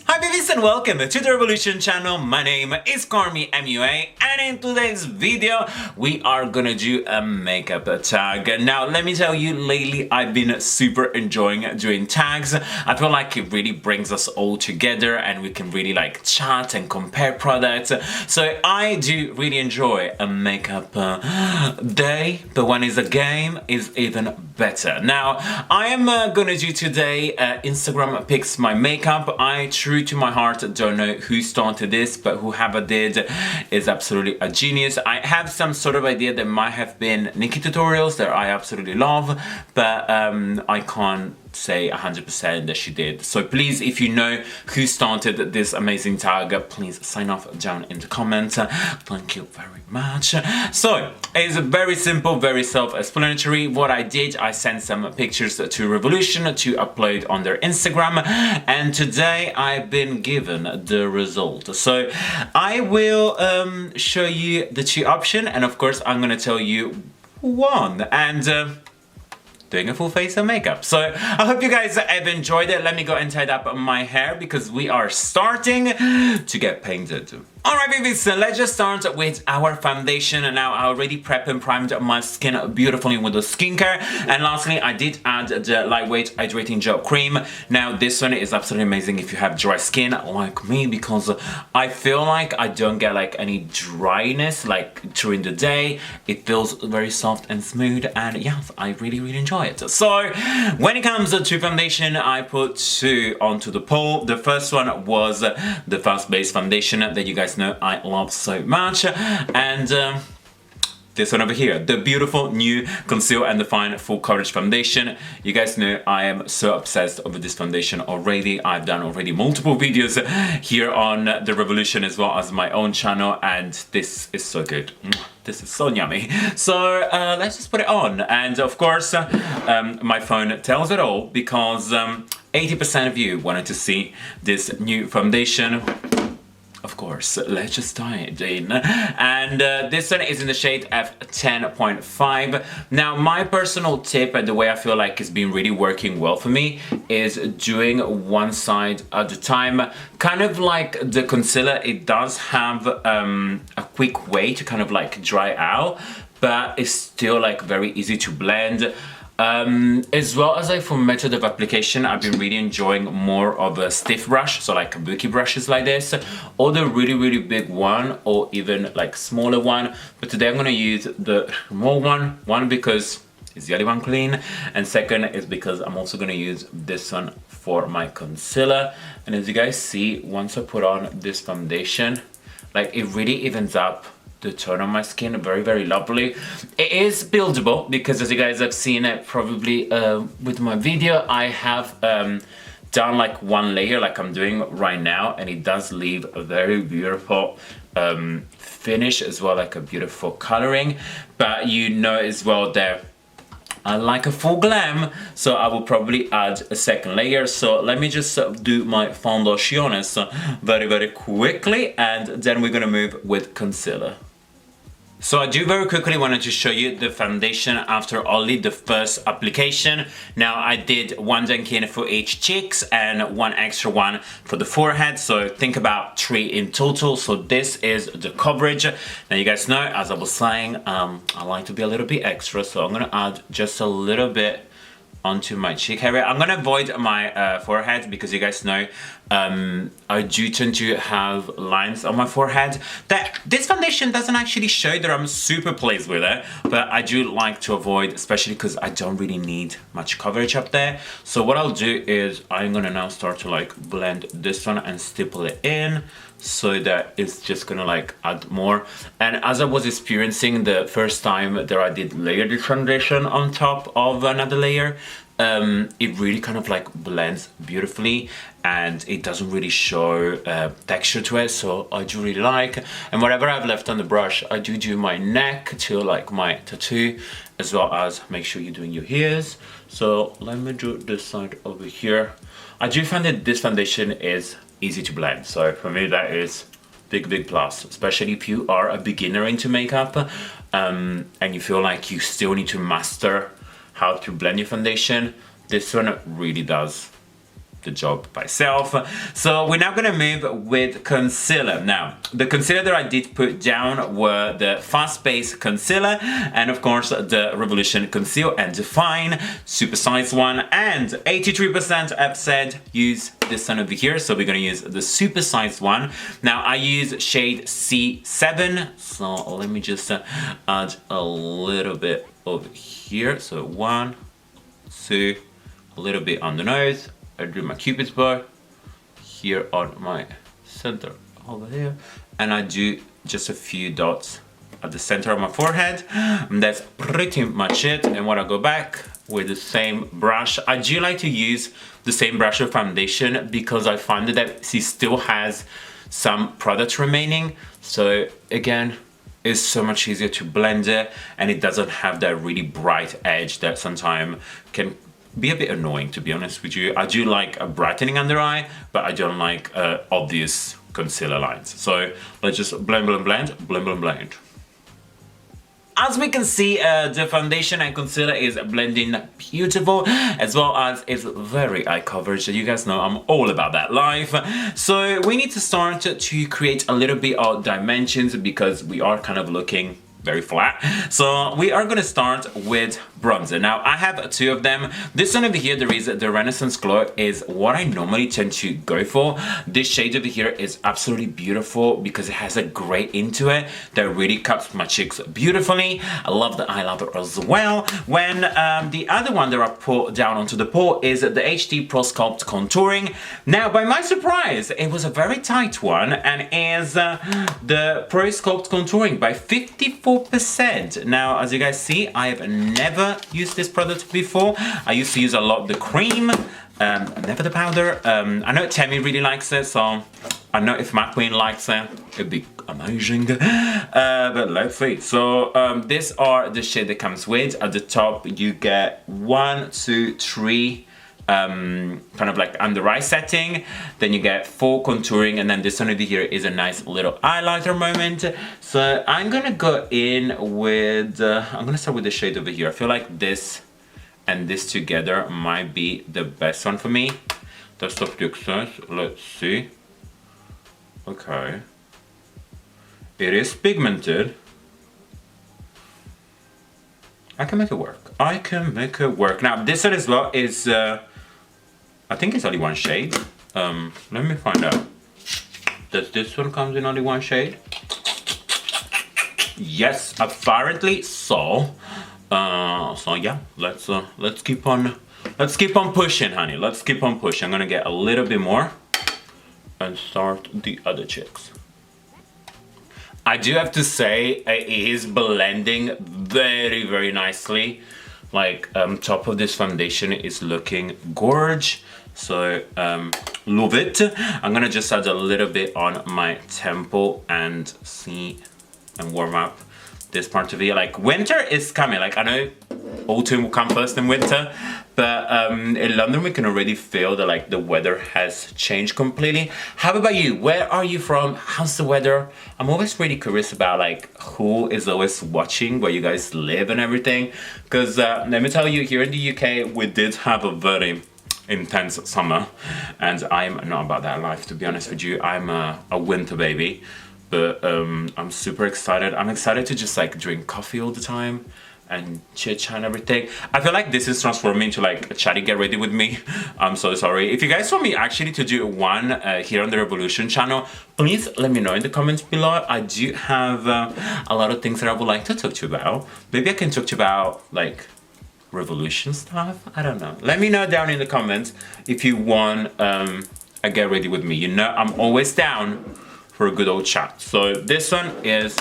Hi babies and welcome to the Revolution channel. My name is CARMIMUA and in today's video we are gonna do a makeup tag. Now let me tell you, lately I've been super enjoying doing tags. I feel like it really brings us all together and we can really like chat and compare products. So I do really enjoy a makeup day, but when it's a game it's even better. Now I am gonna do today Instagram pics my makeup. I true to my heart don't know who started this, but whoever did is absolutely a genius. I have some sort of idea that might have been Nikki tutorials that I absolutely love, but I can't say 100% that she did. So please, if you know who started this amazing tag, please sign off down in the comments. Thank you very much. So it's very simple, very self-explanatory. What I did, I sent some pictures to Revolution to upload on their Instagram, and today I've been given the result. So I will show you the two options, and of course I'm gonna tell you who won. And doing a full face of makeup. So I hope you guys have enjoyed it. Let me go and tie up my hair because we are starting to get painted. Alright babies, so let's just start with our foundation. Now I already prepped and primed my skin beautifully with the skincare, and lastly I did add the lightweight hydrating gel cream. Now this one is absolutely amazing if you have dry skin like me, because I feel like I don't get like any dryness like during the day. It feels very soft and smooth, and yes, I really enjoy it. So when it comes to foundation, I put two onto the pole. The first one was the Fast Base foundation that you guys know I love so much, and this one over here, the beautiful new Conceal and Define Full Coverage Foundation. You guys know I am so obsessed with this foundation already. I've done already multiple videos here on the Revolution as well as my own channel, and this is so good. This is so yummy. So let's just put it on, and of course my phone tells it all, because 80% of you wanted to see this new foundation. Of course, let's just dive in. And this one is in the shade F10.5. Now, my personal tip, and the way I feel like it's been really working well for me, is doing one side at a time. Kind of like the concealer, it does have a quick way to kind of like dry out, but it's still like very easy to blend. As well as like for method of application, I've been really enjoying more of a stiff brush, so like bookie brushes like this, or the really big one, or even like smaller one. But today I'm gonna use the small one because it's the only one clean, and second is because I'm also gonna use this one for my concealer. And as you guys see, once I put on this foundation, like it really evens up the tone on my skin very lovely. It is buildable because, as you guys have seen it probably with my video, I have done like one layer like I'm doing right now, and it does leave a very beautiful finish as well, like a beautiful coloring. But you know as well that I like a full glam, so I will probably add a second layer. So let me just do my foundations very quickly, and then we're gonna move with concealer. So I do very quickly wanted to show you the foundation after only the first application. Now I did one Dunkin for each cheeks and one extra one for the forehead, so think about 3 in total. So this is the coverage. Now you guys know, as I was saying, I like to be a little bit extra, so I'm gonna add just a little bit onto my cheek area. I'm gonna avoid my forehead because you guys know I do tend to have lines on my forehead that this foundation doesn't actually show that I'm super pleased with it, but I do like to avoid, especially because I don't really need much coverage up there. So what I'll do is I'm gonna now start to like blend this one and stipple it in, so that it's just gonna like add more. And as I was experiencing the first time that I did layer the foundation on top of another layer, it really kind of like blends beautifully, and it doesn't really show texture to it, so I do really like. And whatever I've left on the brush, I do my neck to like my tattoo, as well as make sure you're doing your ears. So let me do this side over here. I do find that this foundation is easy to blend, so for me that is big plus, especially if you are a beginner into makeup and you feel like you still need to master how to blend your foundation. This one really does the job by itself. So we're now gonna move with concealer. Now, the concealer that I did put down were the Fast Base Concealer and of course the Revolution Conceal and Define Supersize one, and 83% have said use this one over here, so we're gonna use the supersized one. Now I use shade C7, so let me just add a little bit over here. So 1, 2, a little bit on the nose. I do my cupid's bow here on my center over here, and I do just a few dots at the center of my forehead, and that's pretty much it. And when I go back with the same brush, I do like to use the same brush of foundation because I find that she still has some product remaining. So again, it's so much easier to blend it, and it doesn't have that really bright edge that sometimes can be a bit annoying, to be honest with you. I do like a brightening under eye, but I don't like obvious concealer lines. So let's just blend, blend, blend, blend, blend, blend. As we can see, the foundation and concealer is blending beautiful, as well as it's very eye coverage. You guys know I'm all about that life. So we need to start to create a little bit of dimensions because we are kind of looking very flat. So we are gonna start with bronzer. Now I have two of them. This one over here, there is the Renaissance Glow, is what I normally tend to go for. This shade over here is absolutely beautiful because it has a gray into it that really cuts my cheeks beautifully. I love the eyeliner as well. When the other one that I put down onto the pole is the HD Pro Sculpt Contouring. Now by my surprise, it was a very tight one and is the Pro Sculpt Contouring by 54%. Now, as you guys see, I have never used this product before. I used to use a lot the cream, never the powder. I know Tammy really likes it, so I know if my queen likes it, it'd be amazing. But let's see. So these are the shade that comes with. At the top, you get 1, 2, 3. Kind of like under eye setting, then you get full contouring, and then this one over here is a nice little highlighter moment. So I'm gonna go in with I'm gonna start with the shade over here. I feel like this and this together might be the best one for me. That's of the excess. Let's see. Okay, it is pigmented. I can make it work. I can make it work. Now this one as well is I think it's only one shade. Let me find out. Does this one comes in only one shade? Yes, apparently so. So yeah, let's keep on pushing, honey. Let's keep on pushing. I'm gonna get a little bit more and start the other cheeks. I do have to say it is blending very, very nicely. Like top of this foundation is looking gorge. So love it. I'm gonna just add a little bit on my temple and see and warm up this part of it. Like winter is coming. Like I know autumn will come first in winter, but in London we can already feel that like the weather has changed completely. How about you? Where are you from? How's the weather? I'm always really curious about like who is always watching, where you guys live and everything. Because let me tell you, here in the UK we did have a very intense summer, and I'm not about that life, to be honest with you. I'm a winter baby, but I'm super excited. I'm excited to just like drink coffee all the time and chit chat and everything. I feel like this is transforming into like a chatty get ready with me. I'm so sorry. If you guys want me actually to do one here on the Revolution channel, please let me know in the comments below. I do have a lot of things that I would like to talk to you about. Maybe I can talk to you about like Revolution stuff. I don't know. Let me know down in the comments if you want a get ready with me. You know I'm always down for a good old chat. So this one is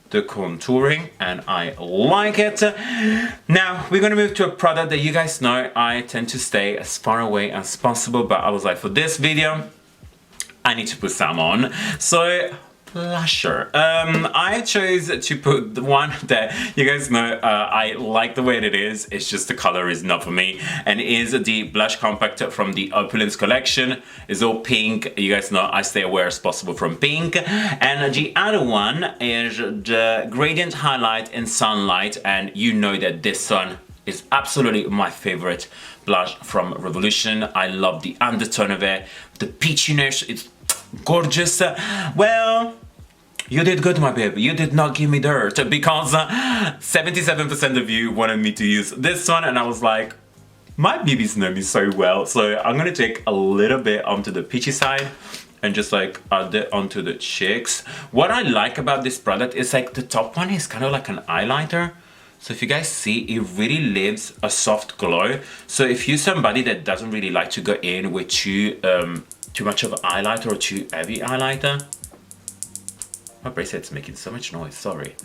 the contouring and I like it. Now we're gonna move to a product that you guys know I tend to stay as far away as possible, but I was like, for this video I need to put some on. So blusher. I chose to put the one that you guys know I like the way it is. It's just the color is not for me, and it is the blush compact from the Opulence collection. It's all pink. You guys know I stay away as possible from pink. And the other one is the Gradient Highlight in Sunlight, and you know that this one is absolutely my favorite blush from Revolution. I love the undertone of it, the peachiness, it's gorgeous. Well, you did good, my baby. You did not give me dirt, because 77% of you wanted me to use this one, and I was like, my babies know me so well, so I'm gonna take a little bit onto the peachy side and just like add it onto the cheeks. What I like about this product is like the top one is kind of like an highlighter. So if you guys see, it really leaves a soft glow. So if you're somebody that doesn't really like to go in with too much of a highlighter or too heavy highlighter. My bracelet's making so much noise, sorry.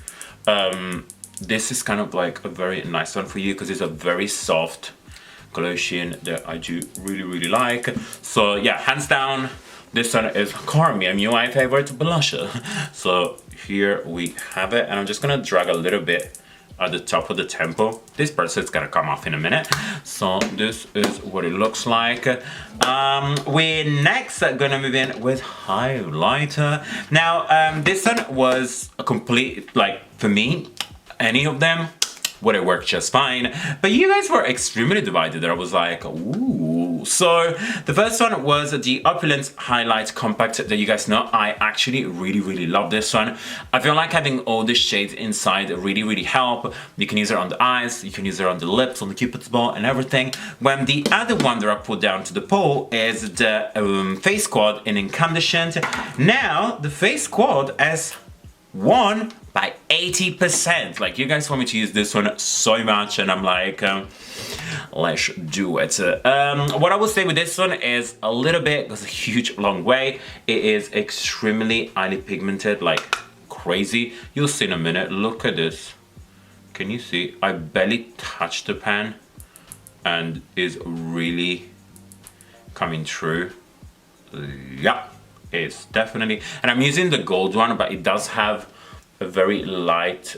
This is kind of like a very nice one for you because it's a very soft glow sheen that I do really like. So yeah, hands down, this one is CARMIMUA favorite blusher. So here we have it, and I'm just gonna drag a little bit at the top of the temple. This bracelet's gonna come off in a minute. So this is what it looks like. We're next gonna move in with highlighter. Now, this one was a complete, like for me, any of them would have worked just fine, but you guys were extremely divided. I was like, ooh. So the first one was the Opulence Highlight Compact that you guys know. I actually really love this one. I feel like having all the shades inside really help. You can use it on the eyes, you can use it on the lips, on the cupid's bow and everything. When the other one that I put down to the pole is the Face Quad in Incandescent. Now the Face Quad has won by 80%. Like, you guys want me to use this one so much, and I'm like, let's do it. What I will say with this one is a little bit goes a huge long way. It is extremely highly pigmented, like crazy. You'll see in a minute. Look at this. Can you see? I barely touched the pan and is really coming through. Yeah, it's definitely, and I'm using the gold one, but it does have a very light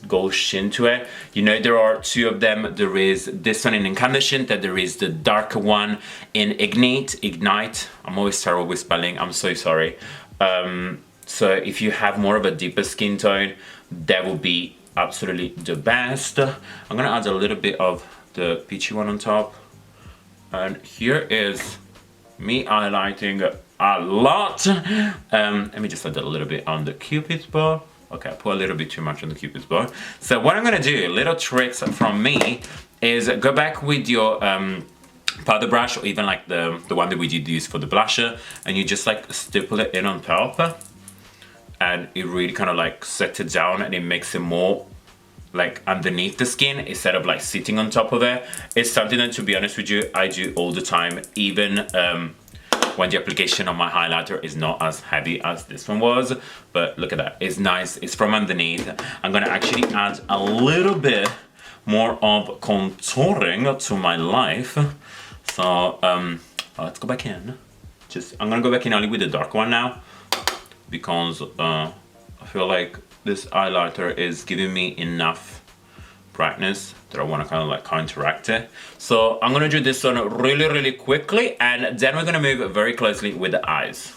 gold sheen to it. You know, there are two of them. There is this one in Incandescent, and there is the darker one in Ignite. I'm always terrible with spelling, I'm so sorry. So if you have more of a deeper skin tone, that will be absolutely the best. I'm gonna add a little bit of the peachy one on top. And here is me highlighting a lot. Let me just add a little bit on the cupid's bow. Okay, I put a little bit too much on the cupid's bow. So what I'm gonna do, little tricks from me, is go back with your powder brush, or even like the one that we did use for the blusher, and you just like stipple it in on top, and it really kind of like sets it down, and it makes it more like underneath the skin instead of like sitting on top of it. It's something that, to be honest with you, I do all the time, even when the application on my highlighter is not as heavy as this one was. But look at that, it's nice, it's from underneath. I'm gonna actually add a little bit more of contouring to my life. So let's go back in. I'm gonna go back in only with the dark one now, because I feel like this highlighter is giving me enough brightness that I want to kind of like counteract it. So I'm gonna do this one really quickly, and then we're gonna move very closely with the eyes.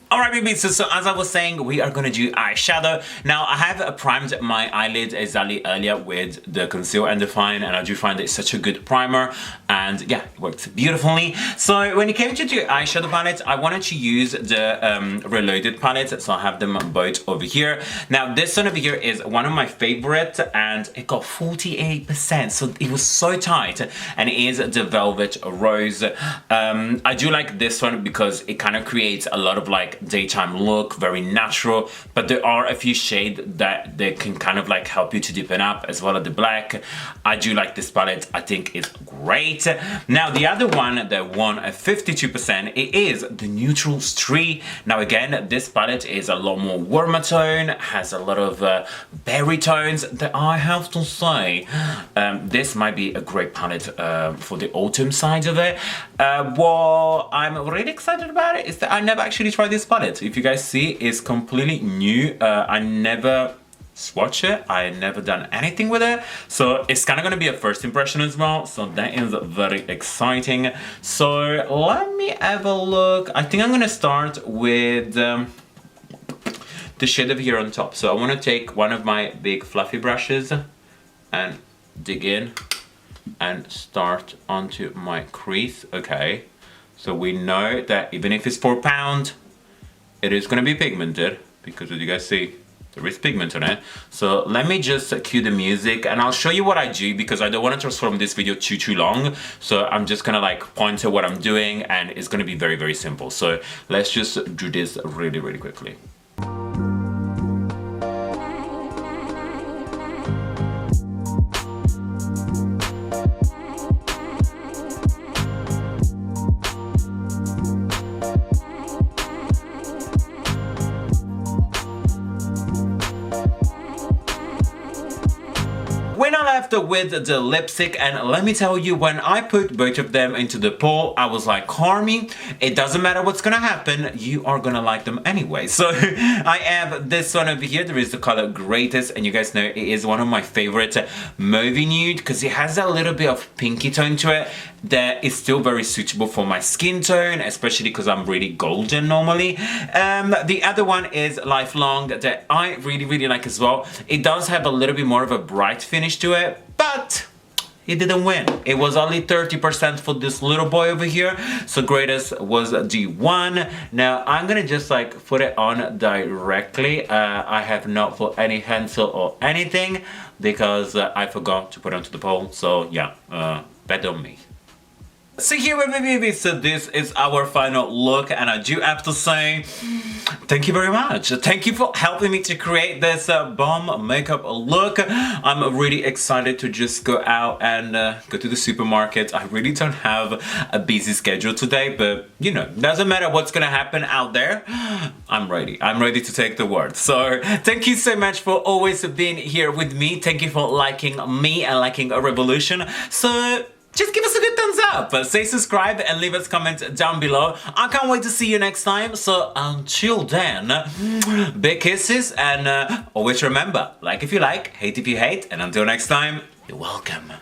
Alright, babies, so as I was saying, we are gonna do eyeshadow. Now, I have primed my eyelid exactly earlier with the Conceal and Define, and I do find it's such a good primer, and yeah, it works beautifully. So when it came to the eyeshadow palette, I wanted to use the Reloaded palette, so I have them both over here. Now, this one over here is one of my favorite, and it got 48%, so it was so tight, and it is the Velvet Rose. I do like this one because it kind of creates a lot of like daytime look, very natural, but there are a few shades that they can kind of like help you to deepen up, as well as the black. I do like this palette, I think it's great. Now the other one that won at 52%, it is the Neutral Street. Now again, this palette is a lot more warmer tone, has a lot of berry tones that I have to say, this might be a great palette for the autumn side of it. What I'm really excited about it is that I never actually tried this palette. If you guys see, it's completely new. I never swatch it, I never done anything with it, so it's kind of going to be a first impression as well, so that is very exciting. So let me have a look. I think I'm going to start with the shade over here on top. So I want to take one of my big fluffy brushes and dig in and start onto my crease. Okay, so we know that even if it's £4, it is going to be pigmented because as you guys see, there is pigment on it. So let me just cue the music and I'll show you what I do because I don't want to transform this video too long. So I'm just gonna like point to what I'm doing and it's gonna be very simple. So let's just do this really quickly. We're now left with the lipstick, and let me tell you, when I put both of them into the pool, I was like, Carmi, it doesn't matter what's gonna happen, you are gonna like them anyway. So I have this one over here. There is the color Greatest, and you guys know it is one of my favorite mauvey nude because it has a little bit of pinky tone to it that is still very suitable for my skin tone, especially because I'm really golden normally. The other one is Lifelong that I really like as well. It does have a little bit more of a bright finish to it, but it didn't win. It was only 30% for this little boy over here. So Greatest was the one. Now I'm gonna just like put it on directly. I have not put any pencil or anything because I forgot to put it onto the pole. So yeah, bet on me. So here with me, baby, so this is our final look, and I do have to say thank you very much. Thank you for helping me to create this bomb makeup look. I'm really excited to just go out and go to the supermarket. I really don't have a busy schedule today, but you know, doesn't matter what's gonna happen out there. I'm ready. I'm ready to take the word. So thank you so much for always being here with me. Thank you for liking me and liking a revolution. So just give us a good thumbs up, say subscribe and leave us comments down below. I can't wait to see you next time. So until then, big kisses and always remember, like if you like, hate if you hate, and until next time, you're welcome.